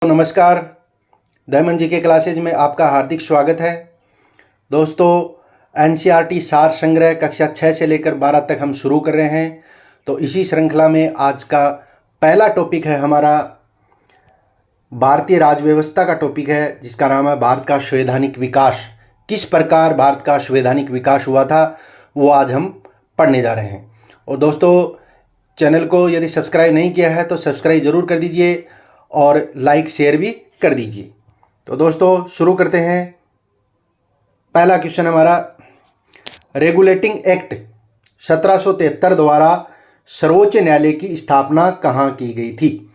नमस्कार। दमन जी के क्लासेज में आपका हार्दिक स्वागत है। दोस्तों, एनसीईआरटी सार संग्रह कक्षा 6 से लेकर 12 तक हम शुरू कर रहे हैं। तो इसी श्रृंखला में आज का पहला टॉपिक है हमारा भारतीय राज्य व्यवस्था का टॉपिक है, जिसका नाम है भारत का संवैधानिक विकास। किस प्रकार भारत का संवैधानिक विकास हुआ था वो आज हम पढ़ने जा रहे हैं। और दोस्तों, चैनल को यदि सब्सक्राइब नहीं किया है तो सब्सक्राइब ज़रूर कर दीजिए और लाइक शेयर भी कर दीजिए। तो दोस्तों, शुरू करते हैं। पहला क्वेश्चन हमारा, रेगुलेटिंग एक्ट 1773 द्वारा सर्वोच्च न्यायालय की स्थापना कहाँ की गई थी?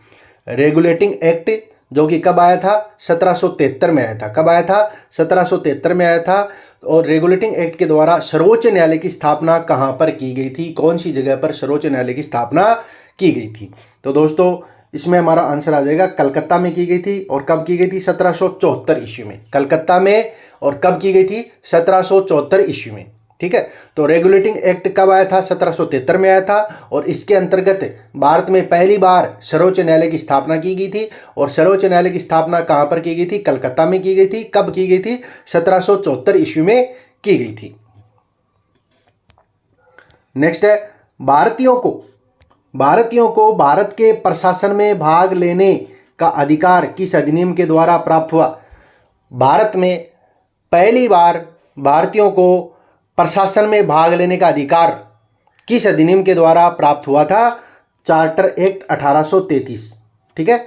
रेगुलेटिंग एक्ट जो कि कब आया था? 1773 में आया था। कब आया था? 1773 में आया था। और रेगुलेटिंग एक्ट के द्वारा सर्वोच्च न्यायालय की स्थापना कहाँ पर की गई थी? कौन सी जगह पर सर्वोच्च न्यायालय की स्थापना की गई थी? तो दोस्तों, इसमें हमारा आंसर आ जाएगा कलकत्ता में की गई थी। और कब की गई थी? 1774 ईस्वी में। कलकत्ता में। और कब की गई थी? 1774 ईस्वी में। ठीक है। तो रेगुलेटिंग एक्ट कब आया था? 1773 में आया था। और इसके अंतर्गत भारत में पहली बार सर्वोच्च न्यायालय की स्थापना की गई थी। और सर्वोच्च न्यायालय की स्थापना कहाँ पर की गई थी? कलकत्ता में की गई थी। कब की गई थी? 1774 ईस्वी में की गई थी। नेक्स्ट है, भारतीयों को भारत के प्रशासन में भाग लेने का अधिकार किस अधिनियम के द्वारा प्राप्त हुआ? भारत में पहली बार भारतीयों को प्रशासन में भाग लेने का अधिकार किस अधिनियम के द्वारा प्राप्त हुआ था? Charter act 1833। ठीक है।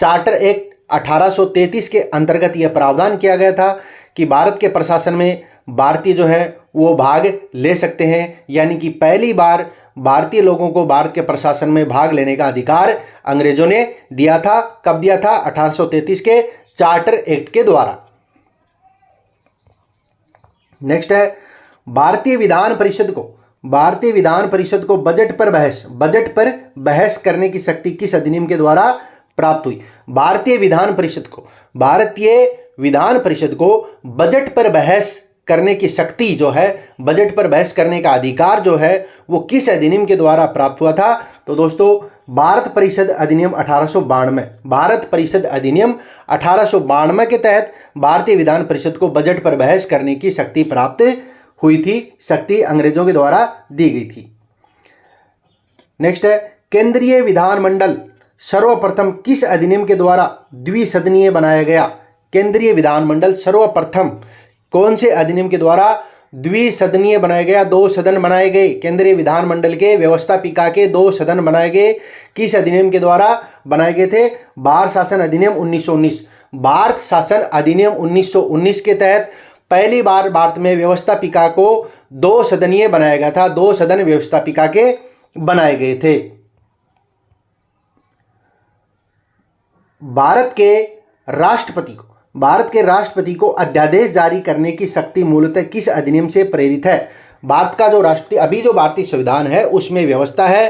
चार्टर एक्ट 1833 के अंतर्गत यह प्रावधान किया गया था कि भारत के प्रशासन में भारतीय जो है वो भाग ले सकते हैं। यानी कि पहली बार भारतीय लोगों को भारत के प्रशासन में भाग लेने का अधिकार अंग्रेजों ने दिया था। कब दिया था? 1833 के चार्टर एक्ट के द्वारा। नेक्स्ट है, भारतीय विधान परिषद को बजट पर बहस करने की शक्ति किस अधिनियम के द्वारा प्राप्त हुई? भारतीय विधान परिषद को बजट पर बहस करने की शक्ति जो है, बजट पर बहस करने का अधिकार जो है, वो किस अधिनियम के द्वारा प्राप्त हुआ था? तो दोस्तों, भारत परिषद अधिनियम 1892। भारत परिषद अधिनियम 1892 के तहत भारतीय विधान परिषद को बजट पर बहस करने की शक्ति प्राप्त हुई थी। शक्ति अंग्रेजों के द्वारा दी गई थी। नेक्स्ट है, केंद्रीय विधानमंडल सर्वप्रथम किस अधिनियम के द्वारा द्विसदनीय बनाया गया? केंद्रीय विधानमंडल सर्वप्रथम कौन से अधिनियम के द्वारा द्विसदनीय बनाया गया? 2 सदन बनाए गए। केंद्रीय विधानमंडल के व्यवस्थापिका के 2 सदन बनाए गए। किस अधिनियम के द्वारा बनाए गए थे? भारत शासन अधिनियम 1919। भारत शासन अधिनियम 1919 के तहत पहली बार भारत में व्यवस्थापिका को 2 सदनीय बनाया गया था। 2 सदन व्यवस्थापिका के बनाए गए थे। भारत के राष्ट्रपति को अध्यादेश जारी करने की शक्ति मूलतः किस अधिनियम से प्रेरित है? भारत का जो राष्ट्रपति, अभी जो भारतीय संविधान है उसमें व्यवस्था है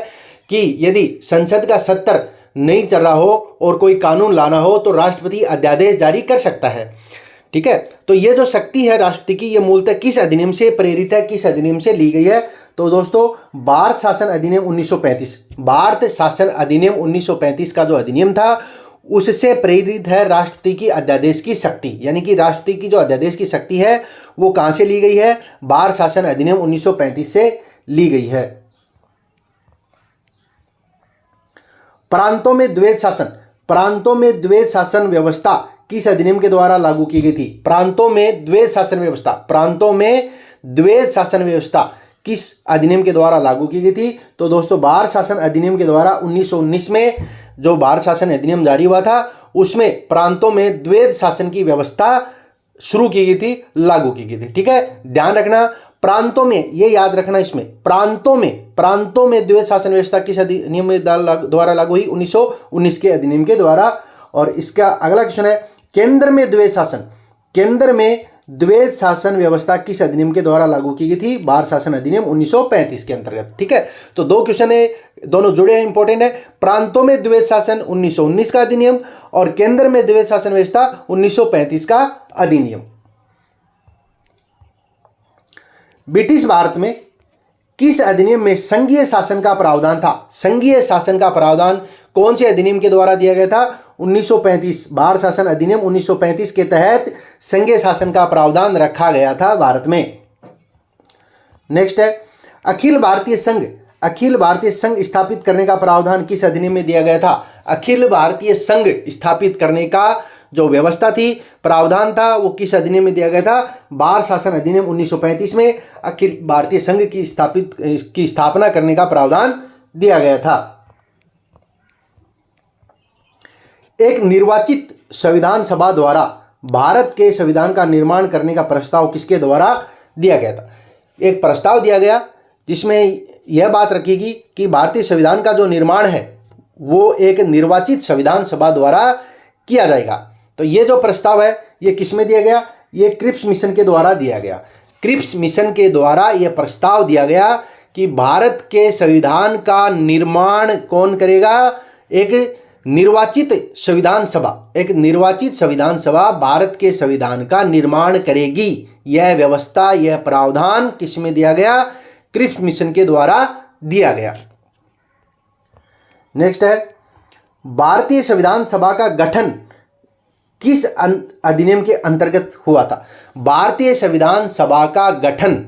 कि यदि संसद का सत्र नहीं चल रहा हो और कोई कानून लाना हो तो राष्ट्रपति अध्यादेश जारी कर सकता है। ठीक है। तो ये जो शक्ति है राष्ट्रपति की, ये मूलतः किस अधिनियम से प्रेरित है, किस अधिनियम से ली गई है? तो दोस्तों, भारत शासन अधिनियम 1935। भारत शासन अधिनियम 1935 का जो अधिनियम था उससे प्रेरित है राष्ट्रपति की अध्यादेश की शक्ति। यानी कि राष्ट्रपति की जो अध्यादेश की शक्ति है वो कहां से ली गई है? भारत शासन अधिनियम 1935 से ली गई है। प्रांतों में द्वैध शासन व्यवस्था किस अधिनियम के द्वारा लागू की गई थी? प्रांतों में द्वैध शासन व्यवस्था किस अधिनियम के द्वारा लागू की गई थी? तो दोस्तों, भारत शासन अधिनियम के द्वारा 1919 में जो भारत शासन अधिनियम जारी हुआ था उसमें प्रांतों में द्वैध शासन की व्यवस्था शुरू की गई थी, लागू की गई थी। ठीक है। ध्यान रखना, प्रांतों में, ये याद रखना, इसमें प्रांतों में द्वैध शासन व्यवस्था किस अधिनियम द्वारा लागू हुई? 1919 के अधिनियम के द्वारा। और इसका अगला क्वेश्चन है, केंद्र में द्वैध शासन व्यवस्था किस अधिनियम के द्वारा लागू की गई थी? भारत शासन अधिनियम 1935 के अंतर्गत। ठीक है। तो 2 क्वेश्चन है, दोनों जुड़े हैं, इंपॉर्टेंट है। प्रांतों में द्वैध शासन 1919 का अधिनियम और केंद्र में द्वैध शासन व्यवस्था 1935 का अधिनियम। ब्रिटिश भारत में किस अधिनियम में संघीय शासन का प्रावधान था? संघीय शासन का प्रावधान कौन से अधिनियम के द्वारा दिया गया था? 1935 बाल शासन अधिनियम 1935 के तहत संघीय शासन का प्रावधान रखा गया था भारत में। नेक्स्ट है अखिल भारतीय संघ स्थापित करने का प्रावधान किस अधिनियम में दिया गया था? अखिल भारतीय संघ स्थापित करने का जो व्यवस्था थी, प्रावधान था, वो किस अधिनियम में दिया गया था? बाल शासन अधिनियम 1935 में अखिल भारतीय संघ की स्थापना करने का प्रावधान दिया गया था। एक निर्वाचित संविधान सभा द्वारा भारत के संविधान का निर्माण करने का प्रस्ताव किसके द्वारा दिया गया था? एक प्रस्ताव दिया गया जिसमें यह बात रखेगी कि भारतीय संविधान का जो निर्माण है वो एक निर्वाचित संविधान सभा द्वारा किया जाएगा। तो ये जो प्रस्ताव है ये किसमें दिया गया? ये क्रिप्स मिशन के द्वारा दिया गया। क्रिप्स मिशन के द्वारा यह प्रस्ताव दिया गया कि भारत के संविधान का निर्माण कौन करेगा? एक निर्वाचित संविधान सभा भारत के संविधान का निर्माण करेगी। यह व्यवस्था, यह प्रावधान किस में दिया गया? क्रिप्स मिशन के द्वारा दिया गया। नेक्स्ट है भारतीय संविधान सभा का गठन किस अधिनियम के अंतर्गत हुआ था? भारतीय संविधान सभा का गठन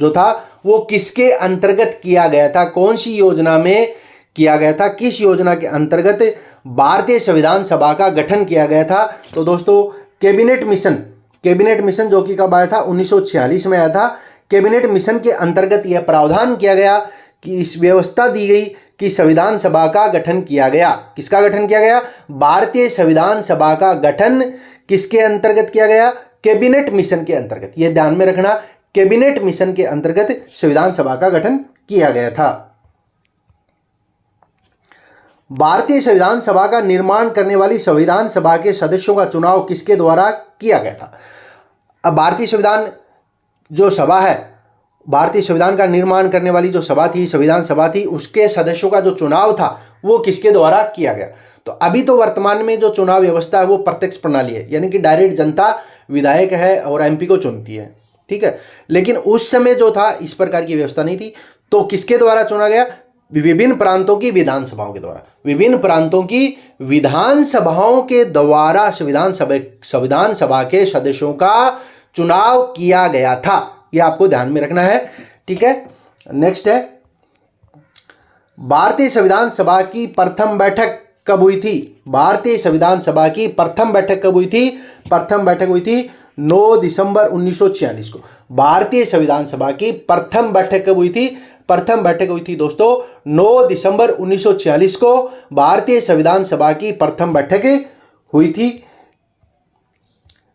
जो था वो किसके अंतर्गत किया गया था? कौन सी योजना में किया गया था? किस योजना के अंतर्गत भारतीय संविधान सभा का गठन किया गया था? तो दोस्तों कैबिनेट मिशन जो कि कब आया था? 1946 में आया था। कैबिनेट मिशन के अंतर्गत यह प्रावधान किया गया कि इस व्यवस्था दी गई कि संविधान सभा का गठन किया गया। किसका गठन किया गया? भारतीय संविधान सभा का गठन किसके अंतर्गत किया गया? कैबिनेट मिशन के अंतर्गत। यह ध्यान में रखना, कैबिनेट मिशन के अंतर्गत संविधान सभा का गठन किया गया था। भारतीय संविधान सभा का निर्माण करने वाली संविधान सभा के सदस्यों का चुनाव किसके द्वारा किया गया था? अब भारतीय संविधान जो सभा है, भारतीय संविधान का निर्माण करने वाली जो सभा थी, संविधान सभा थी, उसके सदस्यों का जो चुनाव था वो किसके द्वारा किया गया? तो अभी तो वर्तमान में जो चुनाव व्यवस्था है वो प्रत्यक्ष प्रणाली है, यानी कि डायरेक्ट जनता विधायक है और एमपी को चुनती है, ठीक है। लेकिन उस समय जो था इस प्रकार की व्यवस्था नहीं थी। तो किसके द्वारा चुना गया? विभिन्न प्रांतों की विधानसभाओं के द्वारा। विभिन्न प्रांतों की विधानसभाओं के द्वारा संविधान सभा के सदस्यों का चुनाव किया गया था। यह आपको ध्यान में रखना है, ठीक है। नेक्स्ट है भारतीय संविधान सभा की प्रथम बैठक कब हुई थी? भारतीय संविधान सभा की प्रथम बैठक कब हुई थी? प्रथम बैठक हुई थी 9 दिसंबर 1946 को। भारतीय संविधान सभा की प्रथम बैठक कब हुई थी? प्रथम बैठक हुई थी दोस्तों 9 दिसंबर 1946 को भारतीय संविधान सभा की प्रथम बैठक हुई थी।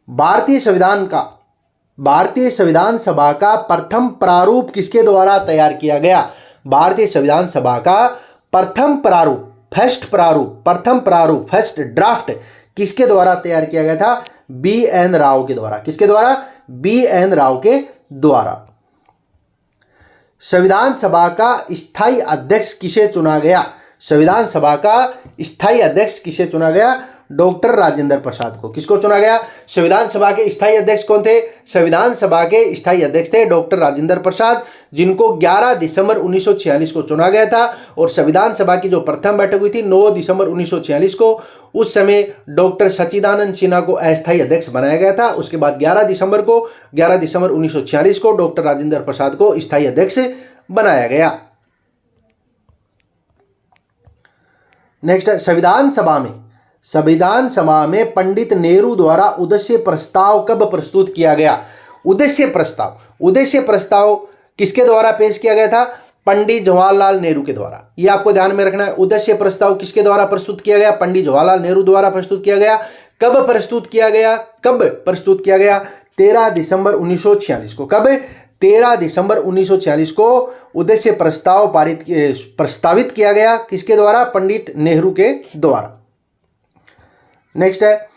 भारतीय संविधान सभा का प्रथम प्रारूप किसके द्वारा तैयार किया गया? भारतीय संविधान सभा का प्रथम प्रारूप, फर्स्ट ड्राफ्ट किसके द्वारा तैयार किया गया था? बी.एन. राव के द्वारा। किसके द्वारा? बी.एन. राव के द्वारा। संविधान सभा का स्थायी अध्यक्ष किसे चुना गया? संविधान सभा का स्थायी अध्यक्ष किसे चुना गया? डॉक्टर राजेंद्र प्रसाद को। किसको चुना गया? संविधान सभा के स्थायी अध्यक्ष कौन थे? संविधान सभा के स्थायी अध्यक्ष थे डॉक्टर राजेंद्र प्रसाद, जिनको 11 दिसंबर 1946 को चुना गया था। और संविधान सभा की जो प्रथम बैठक हुई थी 9 दिसंबर 1946 को, उस समय डॉक्टर सच्चिदानंद सिन्हा को अस्थायी अध्यक्ष बनाया गया था। उसके बाद 11 दिसंबर 1946 को डॉक्टर राजेंद्र प्रसाद को स्थायी अध्यक्ष बनाया गया। नेक्स्ट है संविधान सभा में पंडित नेहरू द्वारा उद्देश्य प्रस्ताव कब प्रस्तुत किया गया? उद्देश्य प्रस्ताव किसके द्वारा पेश किया गया था? पंडित जवाहरलाल नेहरू के द्वारा। ये आपको ध्यान में रखना है। उद्देश्य प्रस्ताव किसके द्वारा प्रस्तुत किया गया? पंडित जवाहरलाल नेहरू द्वारा प्रस्तुत किया गया। कब प्रस्तुत किया गया? 13 दिसंबर 1946 को। कब? 13 दिसंबर 1946 को उद्देश्य प्रस्ताव प्रस्तावित किया गया। किसके द्वारा? पंडित नेहरू के द्वारा। नेक्स्ट है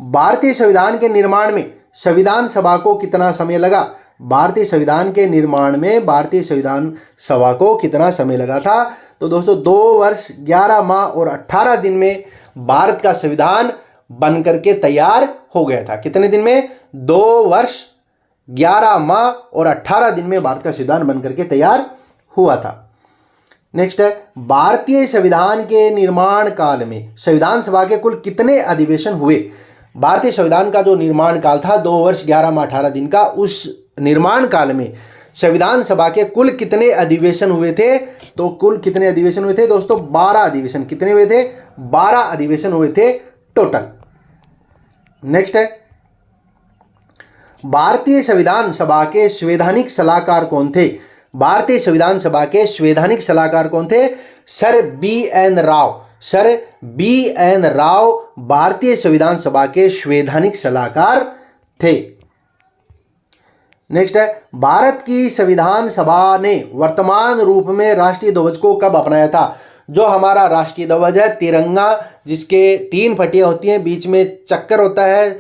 भारतीय संविधान के निर्माण में संविधान सभा को कितना समय लगा? भारतीय संविधान के निर्माण में भारतीय संविधान सभा को कितना समय लगा था? तो दोस्तों 2 वर्ष 11 माह और 18 दिन में भारत का संविधान बनकर के तैयार हो गया था। कितने दिन में? 2 वर्ष 11 माह और 18 दिन में भारत का संविधान बनकर के तैयार हुआ था। नेक्स्ट है, भारतीय संविधान के निर्माण काल में संविधान सभा के कुल कितने अधिवेशन हुए? भारतीय संविधान का जो निर्माण काल था 2 वर्ष 11 माह 18 दिन का, उस निर्माण काल में संविधान सभा के कुल कितने अधिवेशन हुए थे? तो कुल कितने अधिवेशन हुए थे दोस्तों? 12 अधिवेशन। कितने हुए थे? 12 अधिवेशन हुए थे टोटल। नेक्स्ट है, भारतीय संविधान सभा के संवैधानिक सलाहकार कौन थे? भारतीय संविधान सभा के संवैधानिक सलाहकार कौन थे? Sir BN. Rao. Sir BN. Rao भारतीय संविधान सभा के संवैधानिक सलाहकार थे। नेक्स्ट है, भारत की संविधान सभा ने वर्तमान रूप में राष्ट्रीय ध्वज को कब अपनाया था? जो हमारा राष्ट्रीय ध्वज है तिरंगा, जिसके 3 पट्टियां होती हैं, बीच में चक्कर होता है,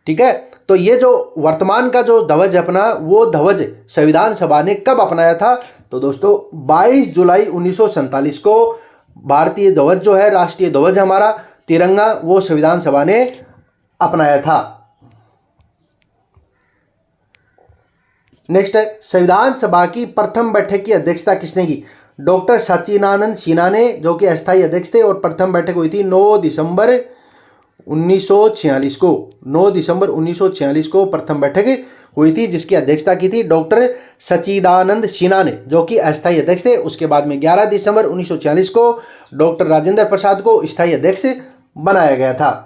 ठीक है। तो ये जो वर्तमान का जो ध्वज अपना, वो ध्वज संविधान सभा ने कब अपनाया था? तो दोस्तों 22 जुलाई 1947 को भारतीय ध्वज जो है, राष्ट्रीय ध्वज हमारा तिरंगा, वो संविधान सभा ने अपनाया था। नेक्स्ट है, संविधान सभा की प्रथम बैठक की अध्यक्षता किसने की? डॉक्टर सचिदानंद सिन्हा ने, जो कि अस्थायी अध्यक्ष थे, और प्रथम बैठक हुई थी 9 दिसंबर 1946 को। 9 दिसंबर 1946 को प्रथम बैठक हुई थी, जिसकी अध्यक्षता की थी डॉक्टर सचिदानंद सिन्हा ने, जो कि अस्थायी अध्यक्ष थे। उसके बाद में 11 दिसंबर 1946 को डॉक्टर राजेंद्र प्रसाद को स्थायी अध्यक्ष बनाया गया था।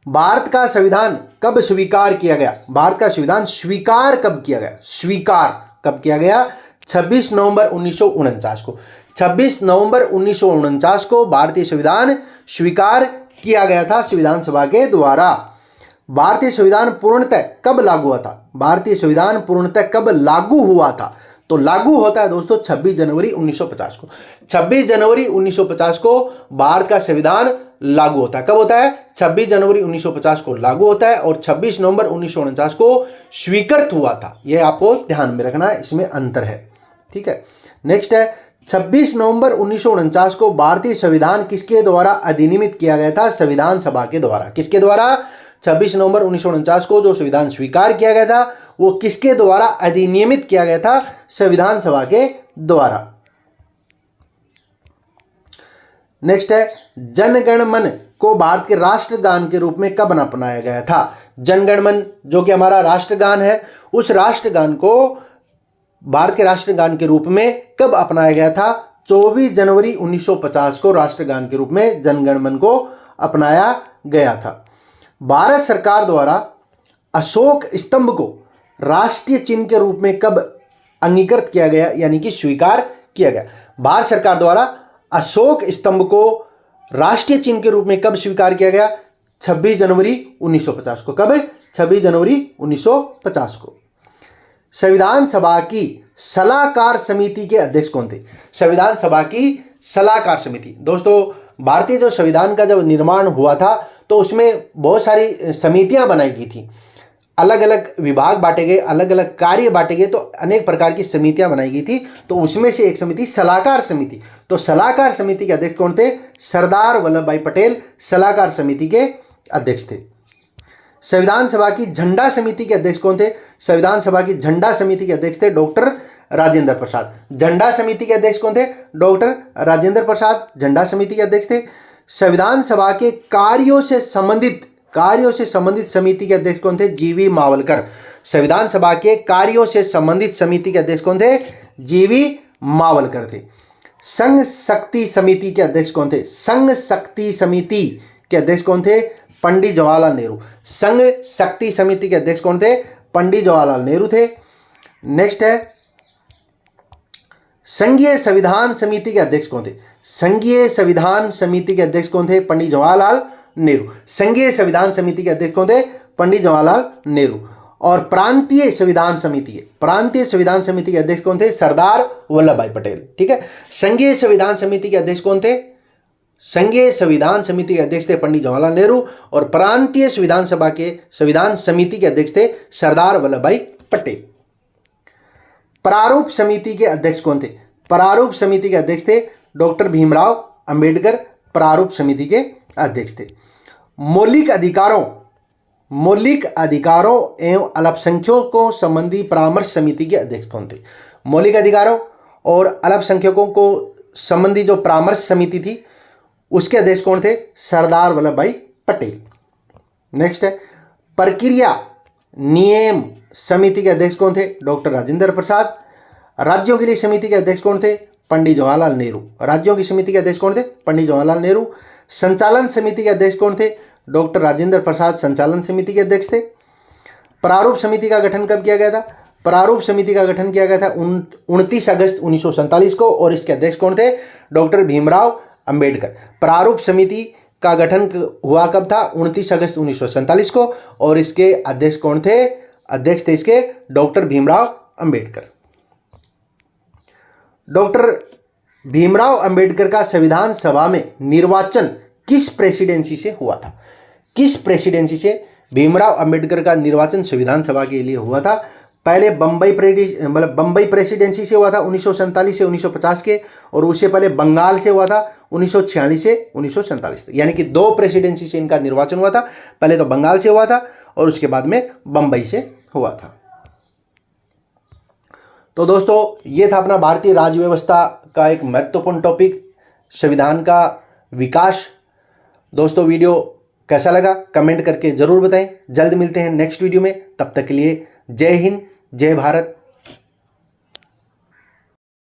भारत का संविधान कब स्वीकार किया गया? भारत का संविधान स्वीकार कब किया गया? स्वीकार कब किया गया? 26 नवंबर 1949 को। 26 नवंबर 1949 को भारतीय संविधान स्वीकार किया गया था संविधान सभा के द्वारा। भारतीय संविधान पूर्णतः कब लागू हुआ था? भारतीय संविधान पूर्णतः कब लागू हुआ था? तो लागू होता है दोस्तों 26 जनवरी 1950 को। 26 जनवरी 1950 को भारत का संविधान लागू होता है। कब होता है? 26 जनवरी 1950 को लागू होता है, और 26 नवंबर 1949 को स्वीकृत हुआ था। यह आपको ध्यान में रखना है, इसमें अंतर है, ठीक है। नेक्स्ट है, 26 नवंबर 1949 को भारतीय संविधान किसके द्वारा अधिनियमित किया गया था? संविधान सभा के द्वारा। किसके द्वारा? 26 नवंबर 1949 को जो संविधान स्वीकार किया गया था, वो किसके द्वारा अधिनियमित किया गया था? संविधान सभा के द्वारा। नेक्स्ट है, जनगण मन को भारत के राष्ट्रगान के रूप में कब अपनाया गया था? जनगण मन जो कि हमारा राष्ट्रगान है, उस राष्ट्रगान को भारत के राष्ट्रगान के रूप में कब अपनाया गया था? 24 जनवरी 1950 को राष्ट्रगान के रूप में जनगण मन को अपनाया गया था। भारत सरकार द्वारा अशोक स्तंभ को राष्ट्रीय चिन्ह के रूप में कब अंगीकृत किया गया, यानी कि स्वीकार किया गया? भारत सरकार द्वारा अशोक स्तंभ को राष्ट्रीय चिन्ह के रूप में कब स्वीकार किया गया? 26 जनवरी 1950 को। कब? 26 जनवरी 1950 को। संविधान सभा की सलाहकार समिति के अध्यक्ष कौन थे? संविधान सभा की सलाहकार समिति, दोस्तों भारतीय जो संविधान का जब निर्माण हुआ था, तो उसमें बहुत सारी समितियां बनाई गई थी, अलग अलग विभाग बांटे गए, अलग अलग कार्य बांटे गए, तो अनेक प्रकार की समितियां बनाई गई थी। तो उसमें से एक समिति सलाहकार समिति। तो सलाहकार समिति के अध्यक्ष कौन थे? सरदार वल्लभ भाई पटेल सलाहकार समिति के अध्यक्ष थे। संविधान सभा की झंडा समिति के अध्यक्ष कौन थे? संविधान सभा की झंडा समिति के अध्यक्ष थे डॉक्टर राजेंद्र प्रसाद। झंडा समिति के अध्यक्ष कौन थे? डॉक्टर राजेंद्र प्रसाद झंडा समिति के अध्यक्ष थे। संविधान सभा के कार्यों से संबंधित समिति के अध्यक्ष कौन थे? जीवी मावलकर। संविधान सभा के कार्यों से संबंधित समिति के अध्यक्ष कौन थे? जीवी मावलकर थे। संघ शक्ति समिति के अध्यक्ष कौन थे? संघ शक्ति समिति के अध्यक्ष कौन थे? पंडित जवाहरलाल नेहरू। संघ शक्ति समिति के अध्यक्ष कौन थे? पंडित जवाहरलाल नेहरू थे। नेक्स्ट है, संघीय संविधान समिति के अध्यक्ष कौन थे? संघीय संविधान समिति के अध्यक्ष कौन थे? पंडित जवाहरलाल नेहरू। संघीय संविधान समिति के अध्यक्ष कौन थे? पंडित जवाहरलाल नेहरू। और प्रांतीय संविधान समिति के अध्यक्ष कौन थे? सरदार वल्लभ भाई पटेल। ठीक है। संघीय संविधान समिति के अध्यक्ष कौन थे? संघीय संविधान समिति के अध्यक्ष थे पंडित जवाहरलाल नेहरू, और प्रांतीय संविधान समिति के अध्यक्ष थे सरदार वल्लभ भाई पटेल। प्रारूप समिति के अध्यक्ष कौन थे? प्रारूप समिति के अध्यक्ष थे डॉक्टर भीमराव अंबेडकर, प्रारूप समिति के अध्यक्ष थे। मौलिक अधिकारों एवं अल्पसंख्यकों संबंधी परामर्श समिति के अध्यक्ष कौन थे? मौलिक अधिकारों और अल्पसंख्यकों को संबंधी जो परामर्श समिति थी उसके अध्यक्ष कौन थे? सरदार वल्लभ भाई पटेल। नेक्स्ट है प्रक्रिया नियम समिति के अध्यक्ष कौन थे? डॉक्टर राजेंद्र प्रसाद। राज्यों के लिए समिति के अध्यक्ष कौन थे? पंडित जवाहरलाल नेहरू। राज्यों की समिति के अध्यक्ष कौन थे? पंडित जवाहरलाल नेहरू। संचालन समिति के अध्यक्ष कौन थे? डॉक्टर राजेंद्र प्रसाद संचालन समिति के अध्यक्ष थे। प्रारूप समिति का गठन कब किया गया था? प्रारूप समिति का गठन किया गया था 29 अगस्त 1947 को और इसके अध्यक्ष कौन थे? डॉक्टर भीमराव अंबेडकर। प्रारूप समिति का गठन हुआ कब था? 29 अगस्त 1947 को और इसके अध्यक्ष कौन थे? अध्यक्ष थे इसके डॉक्टर भीमराव अंबेडकर। डॉक्टर भीमराव अंबेडकर का संविधान सभा में निर्वाचन किस प्रेसिडेंसी से हुआ था? किस प्रेसिडेंसी से भीमराव अंबेडकर का निर्वाचन संविधान सभा के लिए हुआ था? पहले बम्बई प्रेसिडेंसी से हुआ था 1947 से 1950 के, और उससे पहले बंगाल से हुआ था 1946 से 1947 तक। यानी कि 2 प्रेसिडेंसी से इनका निर्वाचन हुआ था। पहले तो बंगाल से हुआ था और उसके बाद में बम्बई से हुआ था। तो दोस्तों ये था अपना भारतीय राज्य व्यवस्था का एक महत्वपूर्ण टॉपिक, संविधान का विकास। दोस्तों वीडियो कैसा लगा कमेंट करके जरूर बताएं। जल्द मिलते हैं नेक्स्ट वीडियो में, तब तक के लिए जय हिंद, जय भारत,